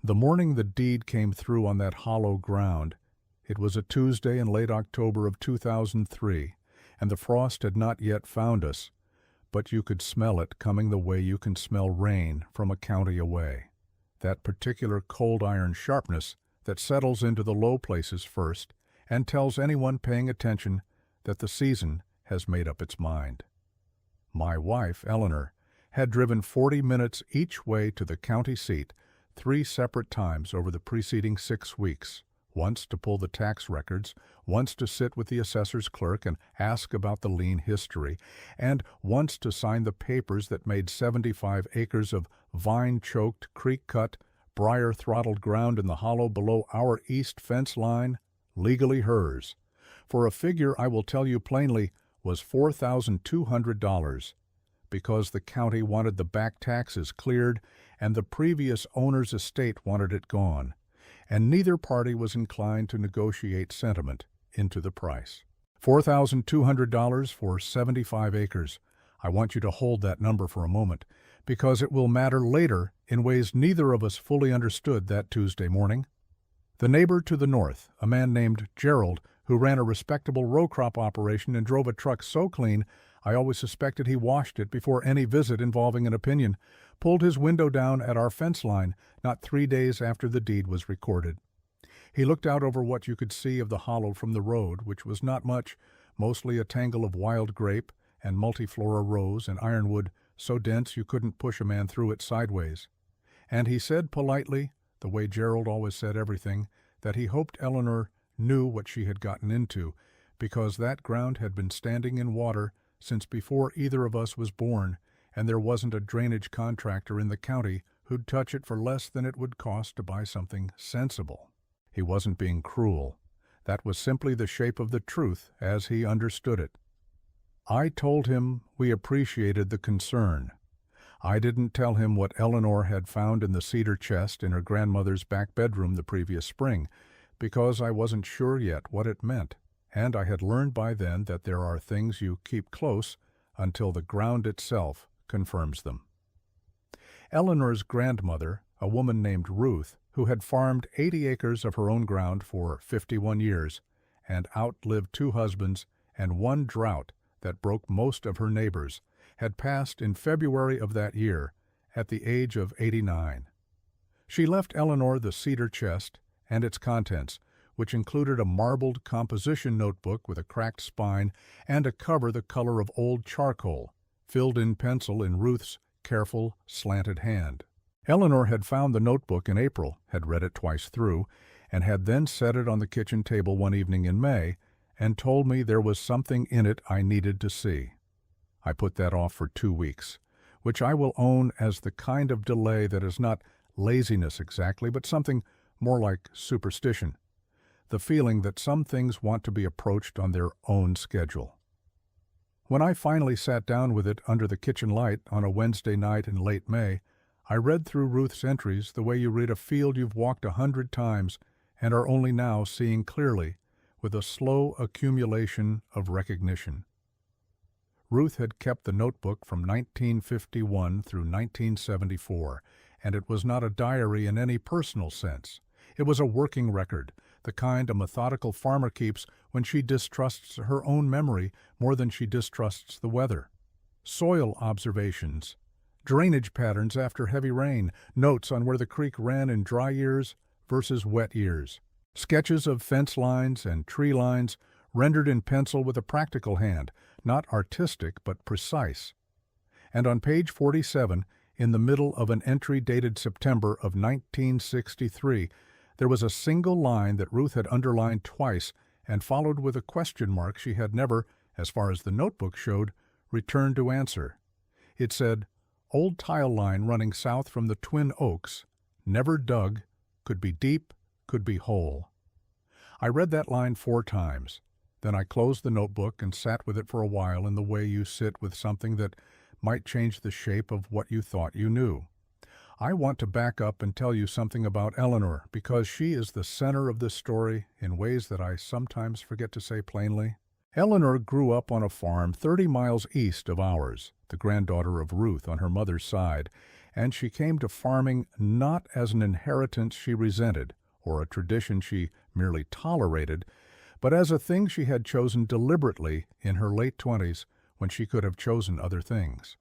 The morning the deed came through on that hollow ground, it was a Tuesday in late October of 2003, and the frost had not yet found us, but you could smell it coming the way you can smell rain from a county away. That particular cold iron sharpness that settles into the low places first and tells anyone paying attention that the season has made up its mind. My wife, Eleanor, had driven 40 minutes each way to the county seat 3 separate times over the preceding 6 weeks, once to pull the tax records, once to sit with the assessor's clerk and ask about the lien history, and once to sign the papers that made 75 acres of vine-choked, creek-cut, briar-throttled ground in the hollow below our east fence line legally hers, for a figure I will tell you plainly was $4,200, because the county wanted the back taxes cleared and the previous owner's estate wanted it gone, and neither party was inclined to negotiate sentiment into the price. $4,200 for 75 acres. I want you to hold that number for a moment, because it will matter later in ways neither of us fully understood that Tuesday morning. The neighbor to the north, a man named Gerald, who ran a respectable row crop operation and drove a truck so clean I always suspected he washed it before any visit involving an opinion, pulled his window down at our fence line not 3 days after the deed was recorded. He looked out over what you could see of the hollow from the road, which was not much, mostly a tangle of wild grape and multiflora rose and ironwood so dense you couldn't push a man through it sideways. And he said politely, the way Gerald always said everything, that he hoped Eleanor knew what she had gotten into, because that ground had been standing in water since before either of us was born, and there wasn't a drainage contractor in the county who'd touch it for less than it would cost to buy something sensible. He wasn't being cruel. That was simply the shape of the truth as he understood it. I told him we appreciated the concern. I didn't tell him what Eleanor had found in the cedar chest in her grandmother's back bedroom the previous spring, because I wasn't sure yet what it meant, and I had learned by then that there are things you keep close until the ground itself confirms them. Eleanor's grandmother, a woman named Ruth, who had farmed 80 acres of her own ground for 51 years and outlived 2 husbands and 1 drought that broke most of her neighbors, had passed in February of that year at the age of 89. She left Eleanor the cedar chest and its contents, which included a marbled composition notebook with a cracked spine and a cover the color of old charcoal, filled in pencil in Ruth's careful, slanted hand. Eleanor had found the notebook in April, had read it twice through, and had then set it on the kitchen table one evening in May and told me there was something in it I needed to see. I put that off for 2 weeks, which I will own as the kind of delay that is not laziness exactly, but something more like superstition, the feeling that some things want to be approached on their own schedule. When I finally sat down with it under the kitchen light on a Wednesday night in late May, I read through Ruth's entries the way you read a field you've walked 100 times and are only now seeing clearly, with a slow accumulation of recognition. Ruth had kept the notebook from 1951 through 1974, and it was not a diary in any personal sense. It was a working record, the kind a methodical farmer keeps when she distrusts her own memory more than she distrusts the weather. Soil observations, drainage patterns after heavy rain, notes on where the creek ran in dry years versus wet years, sketches of fence lines and tree lines rendered in pencil with a practical hand, not artistic but precise. And on page 47, in the middle of an entry dated September of 1963, there was a single line that Ruth had underlined twice and followed with a question mark she had never, as far as the notebook showed, returned to answer. It said, "Old tile line running south from the Twin Oaks, never dug, could be deep, could be whole." I read that line 4 times. Then I closed the notebook and sat with it for a while in the way you sit with something that might change the shape of what you thought you knew. I want to back up and tell you something about Eleanor, because she is the center of this story in ways that I sometimes forget to say plainly. Eleanor grew up on a farm 30 miles east of ours, the granddaughter of Ruth on her mother's side, and she came to farming not as an inheritance she resented or a tradition she merely tolerated, but as a thing she had chosen deliberately in her late 20s when she could have chosen other things.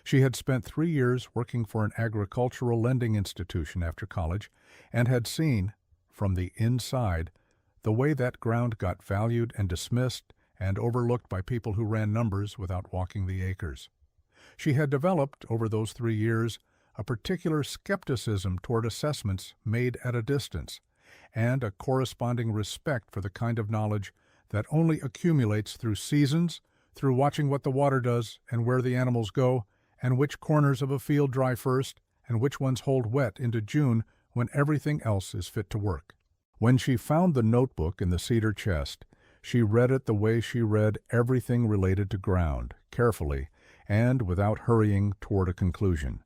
She had spent 3 years working for an agricultural lending institution after college and had seen, from the inside, the way that ground got valued and dismissed and overlooked by people who ran numbers without walking the acres. She had developed, over those 3 years, a particular skepticism toward assessments made at a distance, and a corresponding respect for the kind of knowledge that only accumulates through seasons, through watching what the water does and where the animals go, and which corners of a field dry first, and which ones hold wet into June when everything else is fit to work. When she found the notebook in the cedar chest, she read it the way she read everything related to ground, carefully, and without hurrying toward a conclusion.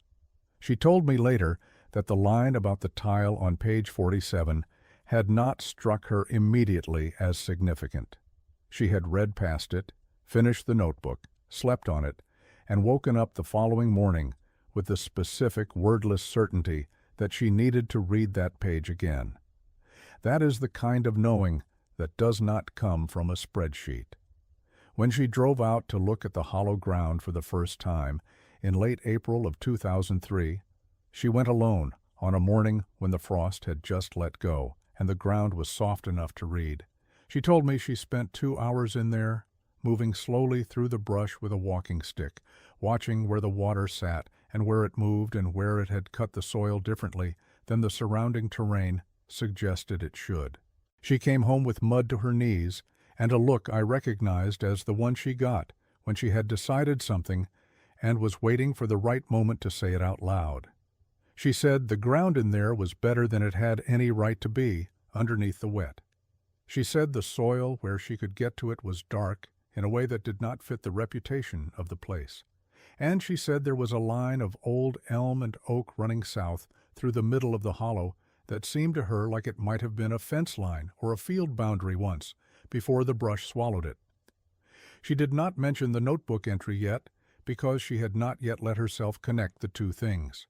She told me later that the line about the tile on page 47 had not struck her immediately as significant. She had read past it, finished the notebook, slept on it, and woken up the following morning with the specific wordless certainty that she needed to read that page again. That is the kind of knowing that does not come from a spreadsheet. When she drove out to look at the hollow ground for the first time, in late April of 2003, she went alone on a morning when the frost had just let go and the ground was soft enough to read. She told me she spent 2 hours in there, moving slowly through the brush with a walking stick, watching where the water sat and where it moved and where it had cut the soil differently than the surrounding terrain suggested it should. She came home with mud to her knees and a look I recognized as the one she got when she had decided something and was waiting for the right moment to say it out loud. She said the ground in there was better than it had any right to be underneath the wet. She said the soil where she could get to it was dark in a way that did not fit the reputation of the place. And she said there was a line of old elm and oak running south through the middle of the hollow that seemed to her like it might have been a fence line or a field boundary once, before the brush swallowed it. She did not mention the notebook entry yet, because she had not yet let herself connect the two things.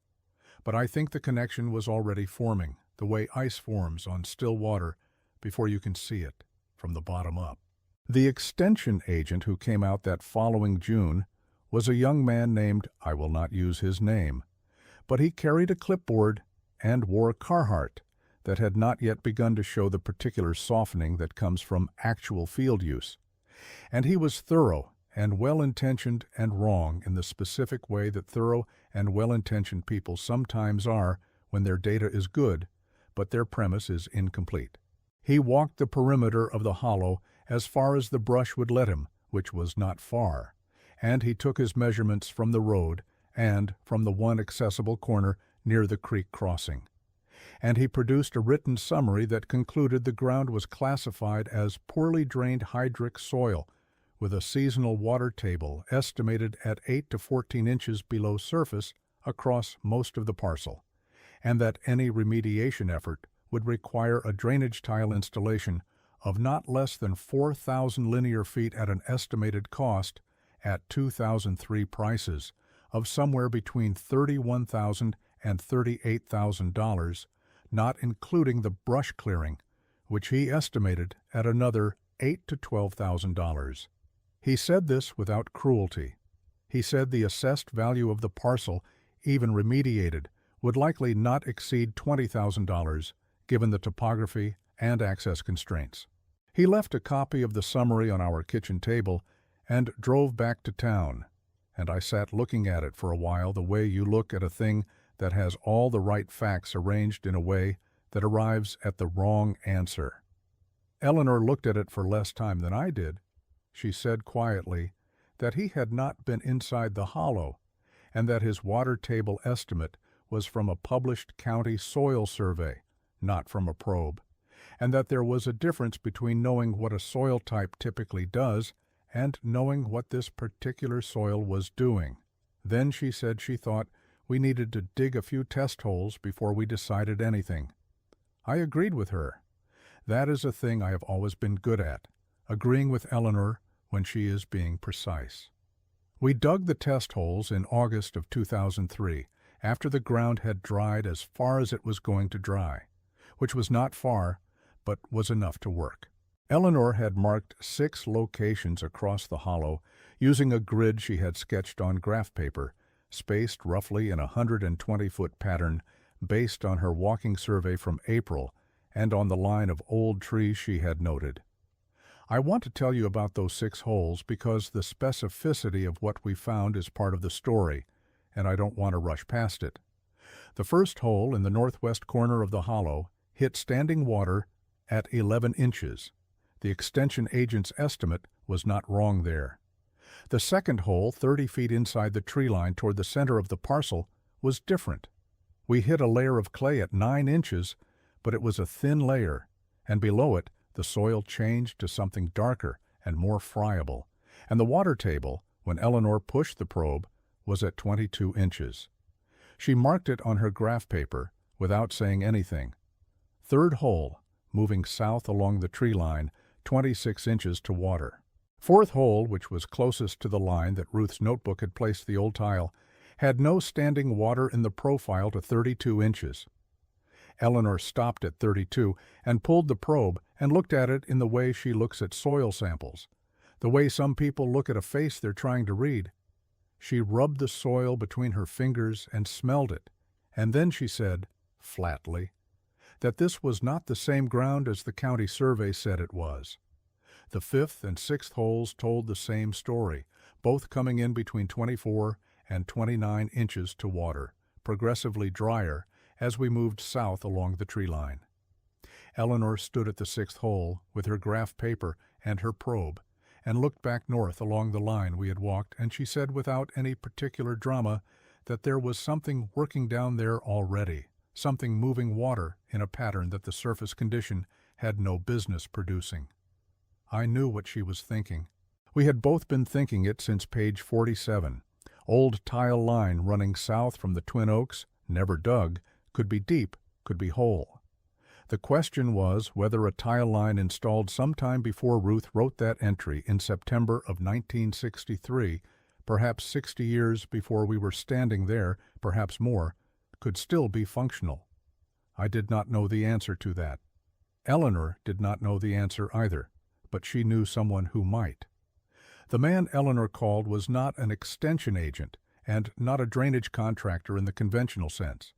But I think the connection was already forming, the way ice forms on still water before you can see it, from the bottom up. The extension agent who came out that following June was a young man named, I will not use his name, but he carried a clipboard and wore a Carhartt that had not yet begun to show the particular softening that comes from actual field use. And he was thorough and well-intentioned and wrong in the specific way that thorough and well-intentioned people sometimes are when their data is good, but their premise is incomplete. He walked the perimeter of the hollow as far as the brush would let him, which was not far, and he took his measurements from the road and from the one accessible corner near the creek crossing. And he produced a written summary that concluded the ground was classified as poorly drained hydric soil, with a seasonal water table estimated at 8 to 14 inches below surface across most of the parcel, and that any remediation effort would require a drainage tile installation of not less than 4,000 linear feet at an estimated cost, at 2003 prices, of somewhere between $31,000 and $38,000, not including the brush clearing, which he estimated at another $8,000 to $12,000. He said this without cruelty. He said the assessed value of the parcel, even remediated, would likely not exceed $20,000, given the topography and access constraints. He left a copy of the summary on our kitchen table and drove back to town, and I sat looking at it for a while the way you look at a thing that has all the right facts arranged in a way that arrives at the wrong answer. Eleanor looked at it for less time than I did. She said quietly that he had not been inside the hollow, and that his water table estimate was from a published county soil survey, not from a probe, and that there was a difference between knowing what a soil type typically does and knowing what this particular soil was doing. Then she said she thought we needed to dig a few test holes before we decided anything. I agreed with her. That is a thing I have always been good at, agreeing with Eleanor when she is being precise. We dug the test holes in August of 2003, after the ground had dried as far as it was going to dry, which was not far, but was enough to work. Eleanor had marked 6 locations across the hollow using a grid she had sketched on graph paper, spaced roughly in a 120-foot pattern based on her walking survey from April and on the line of old trees she had noted. I want to tell you about those 6 holes because the specificity of what we found is part of the story, and I don't want to rush past it. The first hole in the northwest corner of the hollow hit standing water at 11 inches. The extension agent's estimate was not wrong there. The second hole, 30 feet inside the tree line toward the center of the parcel, was different. We hit a layer of clay at 9 inches, but it was a thin layer, and below it the soil changed to something darker and more friable, and the water table, when Eleanor pushed the probe, was at 22 inches. She marked it on her graph paper without saying anything. Third hole, moving south along the tree line, 26 inches to water. Fourth hole, which was closest to the line that Ruth's notebook had placed the old tile, had no standing water in the profile to 32 inches. Eleanor stopped at 32 and pulled the probe and looked at it in the way she looks at soil samples, the way some people look at a face they're trying to read. She rubbed the soil between her fingers and smelled it, and then she said, flatly, that this was not the same ground as the county survey said it was. The 5th and 6th holes told the same story, both coming in between 24 and 29 inches to water, progressively drier as we moved south along the tree line. Eleanor stood at the 6th hole with her graph paper and her probe, and looked back north along the line we had walked, and she said without any particular drama that there was something working down there already, something moving water in a pattern that the surface condition had no business producing. I knew what she was thinking. We had both been thinking it since page 47. Old tile line running south from the Twin Oaks, never dug, could be deep, could be whole. The question was whether a tile line installed sometime before Ruth wrote that entry in September of 1963, perhaps 60 years before we were standing there, perhaps more, could still be functional. I did not know the answer to that. Eleanor did not know the answer either, but she knew someone who might. The man Eleanor called was not an extension agent and not a drainage contractor in the conventional sense.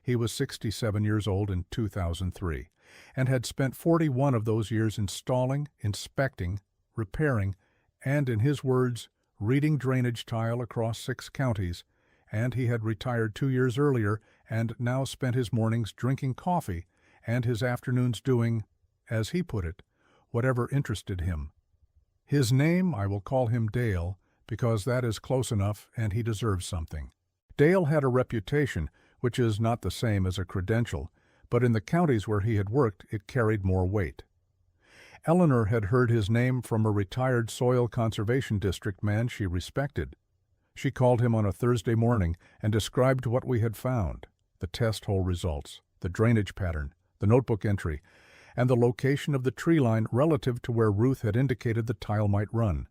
He was 67 years old in 2003 and had spent 41 of those years installing, inspecting, repairing, and, in his words, reading drainage tile across 6 counties, and he had retired 2 years earlier and now spent his mornings drinking coffee and his afternoons doing, as he put it, whatever interested him. His name, I will call him Dale, because that is close enough and he deserves something. Dale had a reputation, which is not the same as a credential, but in the counties where he had worked it carried more weight. Eleanor had heard his name from a retired soil conservation district man she respected. She called him on a Thursday morning and described what we had found, the test hole results, the drainage pattern, the notebook entry, and the location of the tree line relative to where Ruth had indicated the tile might run.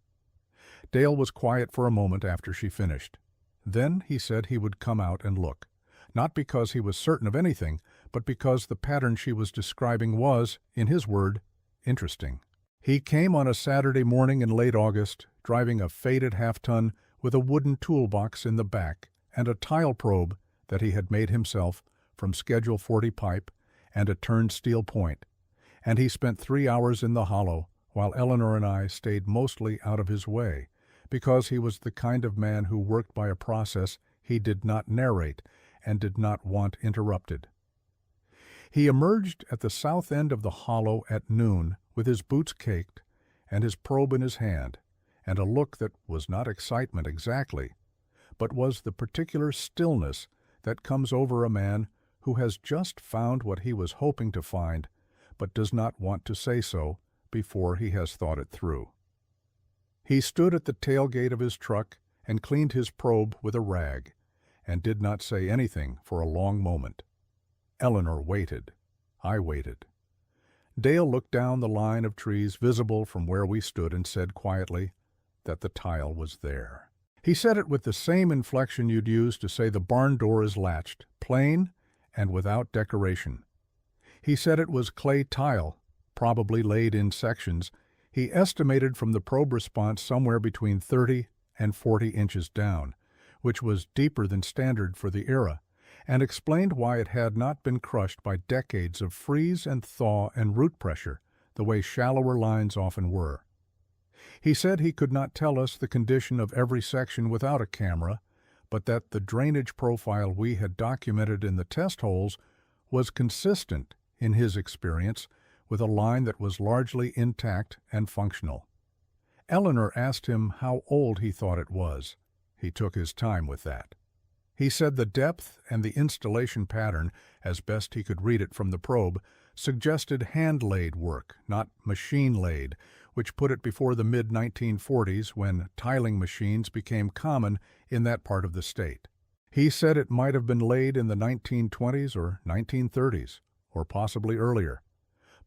Dale was quiet for a moment after she finished. Then he said he would come out and look, not because he was certain of anything, but because the pattern she was describing was, in his word, interesting. He came on a Saturday morning in late August, driving a faded half-ton with a wooden toolbox in the back and a tile probe that he had made himself from Schedule 40 pipe and a turned steel point, and he spent 3 hours in the hollow while Eleanor and I stayed mostly out of his way, because he was the kind of man who worked by a process he did not narrate and did not want interrupted. He emerged at the south end of the hollow at noon with his boots caked and his probe in his hand, and a look that was not excitement exactly, but was the particular stillness that comes over a man who has just found what he was hoping to find, but does not want to say so before he has thought it through. He stood at the tailgate of his truck and cleaned his probe with a rag, and did not say anything for a long moment. Eleanor waited. I waited. Dale looked down the line of trees visible from where we stood and said quietly that the tile was there. He said it with the same inflection you'd use to say the barn door is latched, plain and without decoration. He said it was clay tile, probably laid in sections. He estimated from the probe response somewhere between 30 and 40 inches down, which was deeper than standard for the era, and explained why it had not been crushed by decades of freeze and thaw and root pressure, the way shallower lines often were. He said he could not tell us the condition of every section without a camera, but that the drainage profile we had documented in the test holes was consistent, in his experience, with a line that was largely intact and functional. Eleanor asked him how old he thought it was. He took his time with that. He said the depth and the installation pattern, as best he could read it from the probe, suggested hand-laid work, not machine-laid, which put it before the mid-1940s when tiling machines became common in that part of the state. He said it might have been laid in the 1920s or 1930s, or possibly earlier,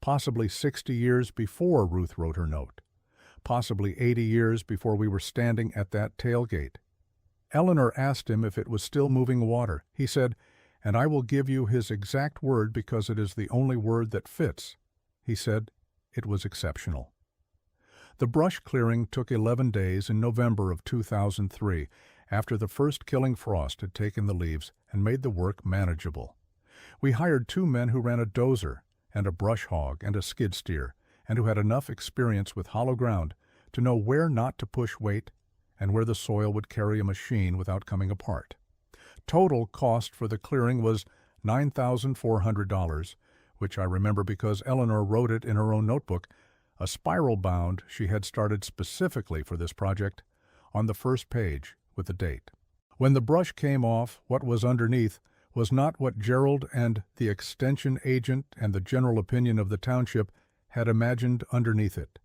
possibly 60 years before Ruth wrote her note, possibly 80 years before we were standing at that tailgate. Eleanor asked him if it was still moving water. He said, and I will give you his exact word because it is the only word that fits. He said it was exceptional. The brush clearing took 11 days in November of 2003, after the first killing frost had taken the leaves and made the work manageable. We hired 2 men who ran a dozer and a brush hog and a skid steer, and who had enough experience with hollow ground to know where not to push weight and where the soil would carry a machine without coming apart. Total cost for the clearing was $9,400, which I remember because Eleanor wrote it in her own notebook, a spiral bound she had started specifically for this project, on the first page with the date. When the brush came off, what was underneath was not what Gerald and the extension agent and the general opinion of the township had imagined underneath it.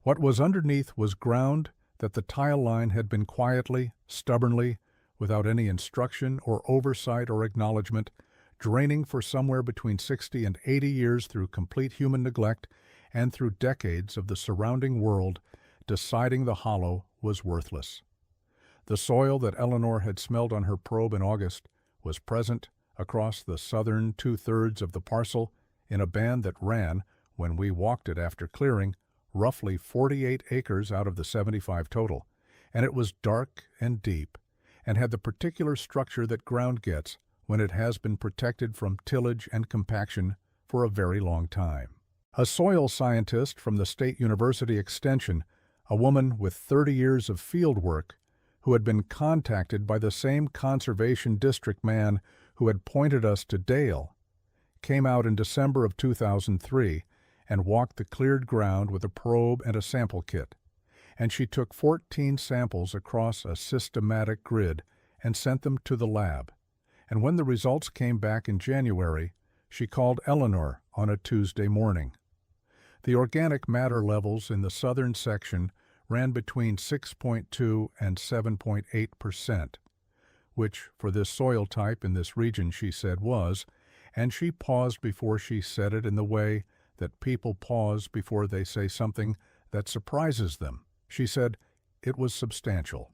What was underneath was ground that the tile line had been quietly, stubbornly, without any instruction or oversight or acknowledgement, draining for somewhere between 60 and 80 years through complete human neglect and through decades of the surrounding world deciding the hollow was worthless. The soil that Eleanor had smelled on her probe in August was present across the southern 2/3 of the parcel in a band that ran, when we walked it after clearing, roughly 48 acres out of the 75 total, and it was dark and deep, and had the particular structure that ground gets when it has been protected from tillage and compaction for a very long time. A soil scientist from the State University Extension, a woman with 30 years of field work, who had been contacted by the same conservation district man who had pointed us to Dale, came out in December of 2003 and walked the cleared ground with a probe and a sample kit, and she took 14 samples across a systematic grid and sent them to the lab. And when the results came back in January, she called Eleanor on a Tuesday morning. The organic matter levels in the southern section ran between 6.2 and 7.8%, which for this soil type in this region, she said, was, and she paused before she said it in the way that people pause before they say something that surprises them. She said it was substantial.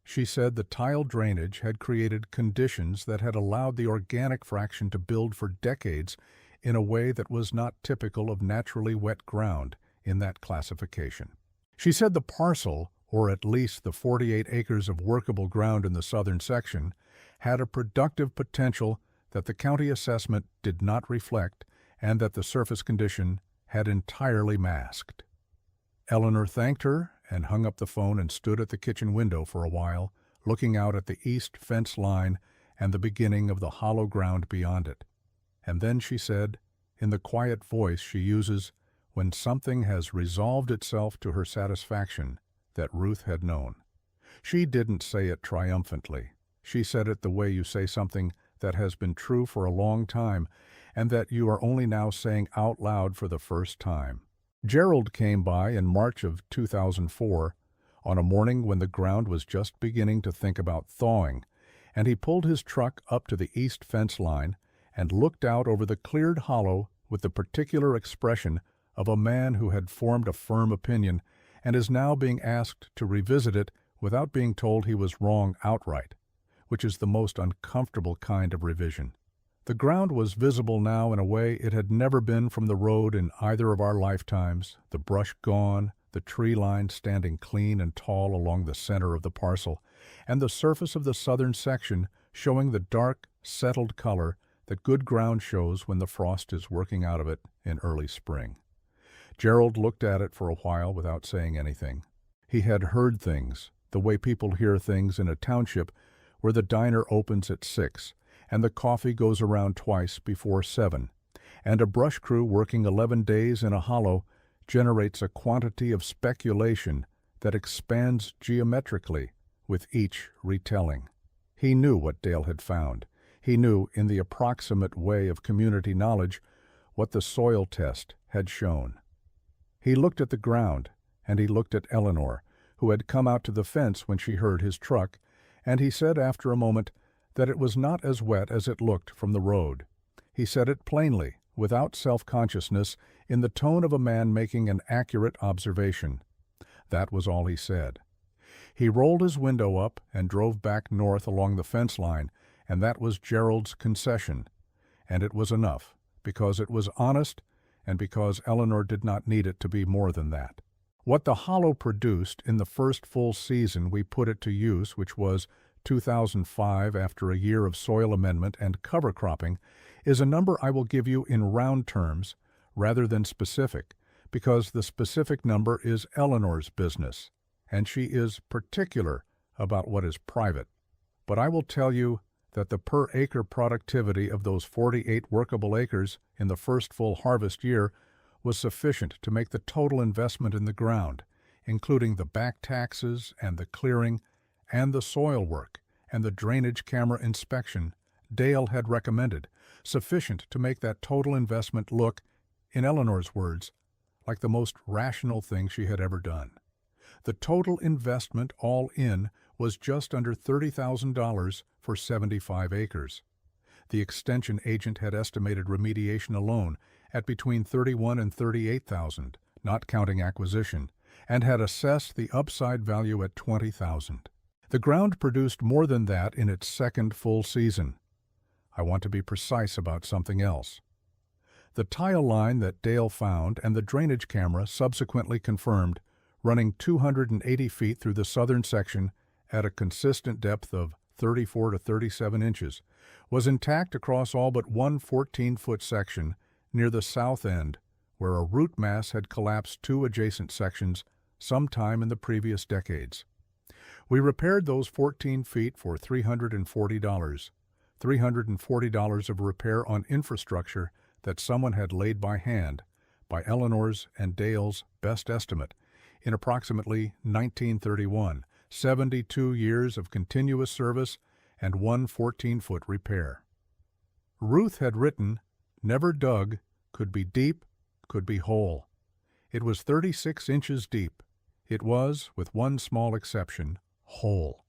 She said the tile drainage had created conditions that had allowed the organic fraction to build for decades in a way that was not typical of naturally wet ground in that classification. She said the parcel, or at least the 48 acres of workable ground in the southern section, had a productive potential that the county assessment did not reflect and that the surface condition had entirely masked. Eleanor thanked her and hung up the phone and stood at the kitchen window for a while, looking out at the east fence line and the beginning of the hollow ground beyond it. And then she said, in the quiet voice she uses when something has resolved itself to her satisfaction, that Ruth had known. She didn't say it triumphantly. She said it the way you say something that has been true for a long time and that you are only now saying out loud for the first time. Gerald came by in March of 2004 on a morning when the ground was just beginning to think about thawing, and he pulled his truck up to the east fence line and looked out over the cleared hollow with the particular expression of a man who had formed a firm opinion and is now being asked to revisit it without being told he was wrong outright, which is the most uncomfortable kind of revision. The ground was visible now in a way it had never been from the road in either of our lifetimes, the brush gone, the tree line standing clean and tall along the center of the parcel, and the surface of the southern section showing the dark, settled color that good ground shows when the frost is working out of it in early spring. Gerald looked at it for a while without saying anything. He had heard things, the way people hear things in a township where the diner opens at 6 and the coffee goes around twice before 7, and a brush crew working 11 days in a hollow generates a quantity of speculation that expands geometrically with each retelling. He knew what Dale had found. He knew, in the approximate way of community knowledge, what the soil test had shown. He looked at the ground, and he looked at Eleanor, who had come out to the fence when she heard his truck, and he said after a moment that it was not as wet as it looked from the road. He said it plainly, without self-consciousness, in the tone of a man making an accurate observation. That was all he said. He rolled his window up and drove back north along the fence line, and that was Gerald's concession. And it was enough, because it was honest and because Eleanor did not need it to be more than that. What the hollow produced in the first full season we put it to use, which was 2005 after a year of soil amendment and cover cropping, is a number I will give you in round terms rather than specific, because the specific number is Eleanor's business, and she is particular about what is private. But I will tell you that the per-acre productivity of those 48 workable acres in the first full harvest year was sufficient to make the total investment in the ground, including the back taxes and the clearing and the soil work and the drainage camera inspection Dale had recommended, sufficient to make that total investment look, in Eleanor's words, like the most rational thing she had ever done. The total investment all in was just under $30,000 for 75 acres. The extension agent had estimated remediation alone at between $31,000 and $38,000, not counting acquisition, and had assessed the upside value at $20,000. The ground produced more than that in its second full season. I want to be precise about something else. The tile line that Dale found and the drainage camera subsequently confirmed, running 280 feet through the southern section at a consistent depth of 34 to 37 inches, was intact across all but one 14-foot section near the south end, where a root mass had collapsed two adjacent sections sometime in the previous decades. We repaired those 14 feet for $340, $340 of repair on infrastructure that someone had laid by hand, by Eleanor's and Dale's best estimate, in approximately 1931, 72 years of continuous service and one 14-foot repair. Ruth had written, "Never dug, could be deep, could be whole." It was 36 inches deep. It was, with one small exception, whole.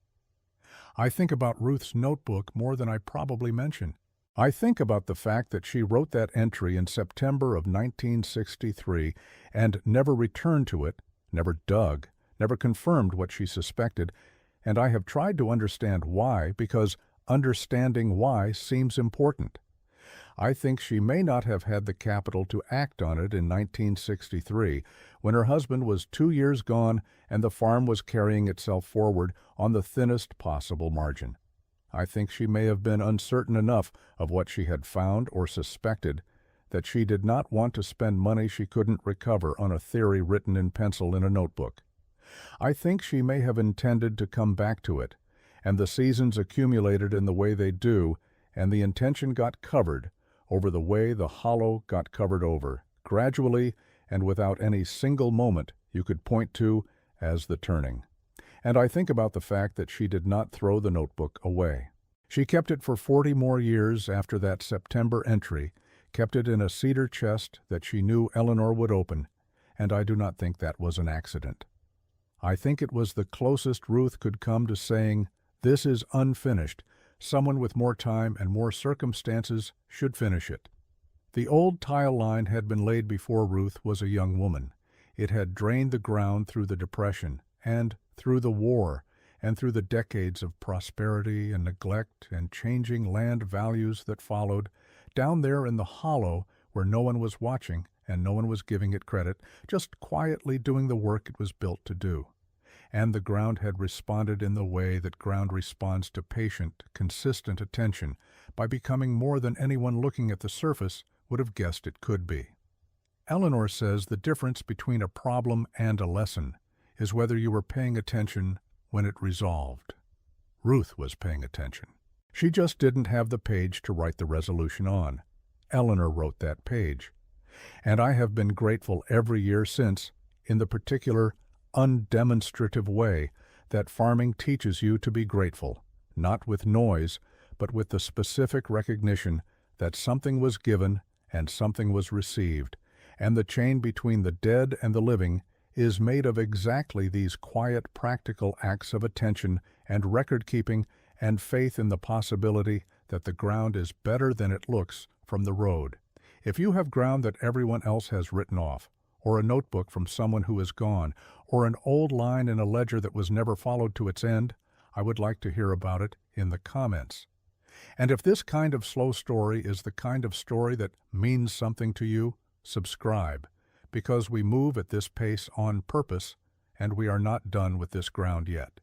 I think about Ruth's notebook more than I probably mention. I think about the fact that she wrote that entry in September of 1963 and never returned to it, never dug, never confirmed what she suspected, and I have tried to understand why, because understanding why seems important. I think she may not have had the capital to act on it in 1963, when her husband was 2 years gone and the farm was carrying itself forward on the thinnest possible margin. I think she may have been uncertain enough of what she had found or suspected that she did not want to spend money she couldn't recover on a theory written in pencil in a notebook. I think she may have intended to come back to it, and the seasons accumulated in the way they do, and the intention got covered over the way the hollow got covered over, gradually and without any single moment you could point to as the turning. And I think about the fact that she did not throw the notebook away. She kept it for 40 more years after that September entry, kept it in a cedar chest that she knew Eleanor would open, and I do not think that was an accident. I think it was the closest Ruth could come to saying, "This is unfinished. Someone with more time and more circumstances should finish it." The old tile line had been laid before Ruth was a young woman. It had drained the ground through the Depression and through the war, and through the decades of prosperity and neglect and changing land values that followed, down there in the hollow where no one was watching and no one was giving it credit, just quietly doing the work it was built to do. And the ground had responded in the way that ground responds to patient, consistent attention, by becoming more than anyone looking at the surface would have guessed it could be. Eleanor says the difference between a problem and a lesson is whether you were paying attention when it resolved. Ruth was paying attention. She just didn't have the page to write the resolution on. Eleanor wrote that page. And I have been grateful every year since, in the particular, undemonstrative way that farming teaches you to be grateful, not with noise, but with the specific recognition that something was given and something was received, and the chain between the dead and the living is made of exactly these quiet, practical acts of attention and record-keeping and faith in the possibility that the ground is better than it looks from the road. If you have ground that everyone else has written off, or a notebook from someone who is gone, or an old line in a ledger that was never followed to its end, I would like to hear about it in the comments. And if this kind of slow story is the kind of story that means something to you, subscribe, because we move at this pace on purpose, and we are not done with this ground yet.